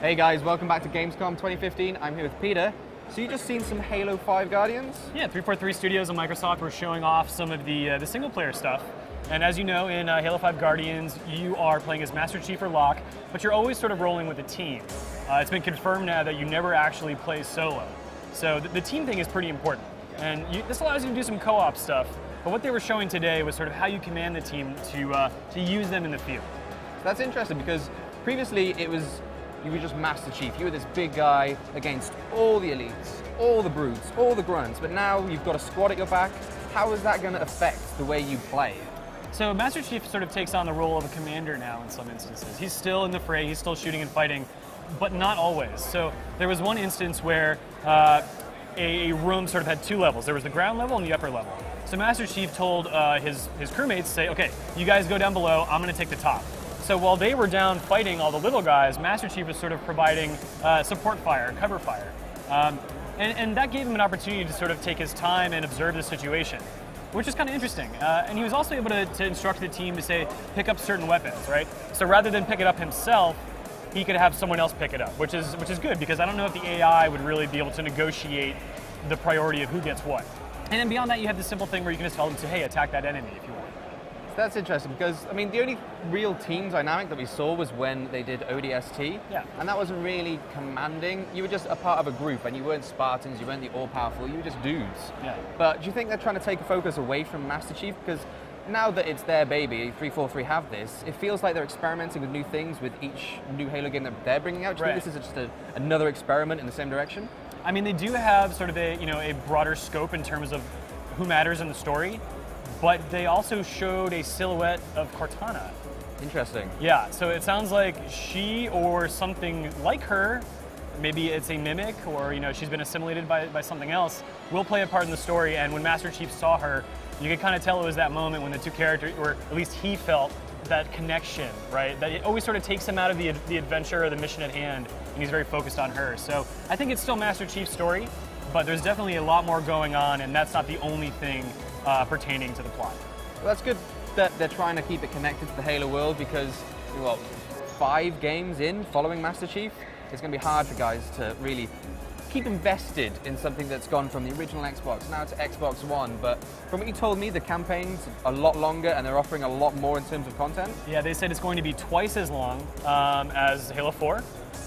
Hey guys, welcome back to Gamescom 2015. I'm here with Peter. So you just seen some Halo 5 Guardians? Yeah, 343 Studios and Microsoft were showing off some of the single-player stuff. And as you know, in Halo 5 Guardians, you are playing as Master Chief or Locke, but you're always sort of rolling with a team. It's been confirmed now that you never actually play solo. So the team thing is pretty important. And this allows you to do some co-op stuff. But what they were showing today was sort of how you command the team to use them in the field. So that's interesting because previously you were just Master Chief. You were this big guy against all the elites, all the brutes, all the grunts, but now you've got a squad at your back. How is that going to affect the way you play? So Master Chief sort of takes on the role of a commander now in some instances. He's still in the fray, he's still shooting and fighting, but not always. So there was one instance where a room sort of had two levels. There was the ground level and the upper level. So Master Chief told his crewmates, say, okay, you guys go down below, I'm going to take the top. So while they were down fighting all the little guys, Master Chief was sort of providing support fire, cover fire. And that gave him an opportunity to sort of take his time and observe the situation, which is kind of interesting. And he was also able to instruct the team to say, pick up certain weapons, right? So rather than pick it up himself, he could have someone else pick it up, which is good, because I don't know if the AI would really be able to negotiate the priority of who gets what. And then beyond that, you have the simple thing where you can just tell them to, hey, attack that enemy if you want. That's interesting because, I mean, the only real team dynamic that we saw was when they did ODST. Yeah. And that wasn't really commanding. You were just a part of a group and you weren't Spartans, you weren't the all-powerful, you were just dudes. Yeah. But do you think they're trying to take a focus away from Master Chief? Because now that it's their baby, 343 have this, it feels like they're experimenting with new things with each new Halo game that they're bringing out. Do you think this is just another experiment in the same direction? I mean, they do have sort of a broader scope in terms of who matters in the story, but they also showed a silhouette of Cortana. Interesting. Yeah, so it sounds like she or something like her, maybe it's a mimic or she's been assimilated by something else, will play a part in the story. And when Master Chief saw her, you could kind of tell it was that moment when the two characters, or at least he felt that connection, right? That it always sort of takes him out of the adventure or the mission at hand, and he's very focused on her. So I think it's still Master Chief's story, but there's definitely a lot more going on, and that's not the only thing pertaining to the plot. Well, that's good that they're trying to keep it connected to the Halo world because, well, 5 games in following Master Chief, it's going to be hard for guys to really keep invested in something that's gone from the original Xbox now to Xbox One. But from what you told me, the campaign's a lot longer and they're offering a lot more in terms of content. Yeah, they said it's going to be twice as long as Halo 4.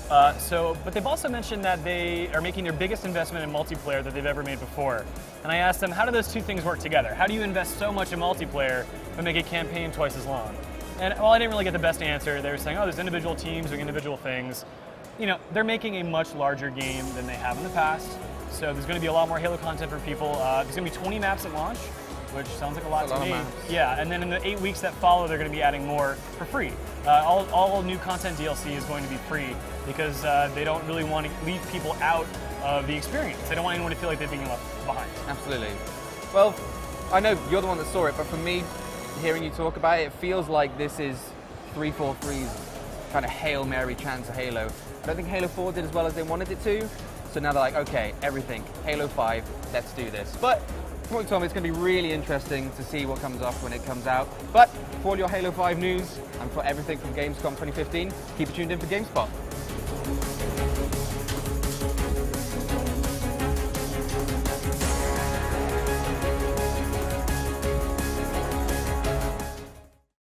But they've also mentioned that they are making their biggest investment in multiplayer that they've ever made before. And I asked them, how do those two things work together? How do you invest so much in multiplayer but make a campaign twice as long? And while I didn't really get the best answer, they were saying, oh, there's individual teams doing individual things. They're making a much larger game than they have in the past. So there's going to be a lot more Halo content for people. There's going to be 20 maps at launch, which sounds like a lot to me. Yeah, and then in the 8 weeks that follow, they're going to be adding more for free. All new content DLC is going to be free because they don't really want to leave people out of the experience. They don't want anyone to feel like they're being left behind. Absolutely. Well, I know you're the one that saw it, but for me, hearing you talk about it, it feels like this is 343's kind of Hail Mary chance of Halo. I don't think Halo 4 did as well as they wanted it to, so now they're like, okay, everything, Halo 5, let's do this. But from what you told me, it's going to be really interesting to see what comes off when it comes out. But for all your Halo 5 news and for everything from Gamescom 2015, keep it tuned in for GameSpot.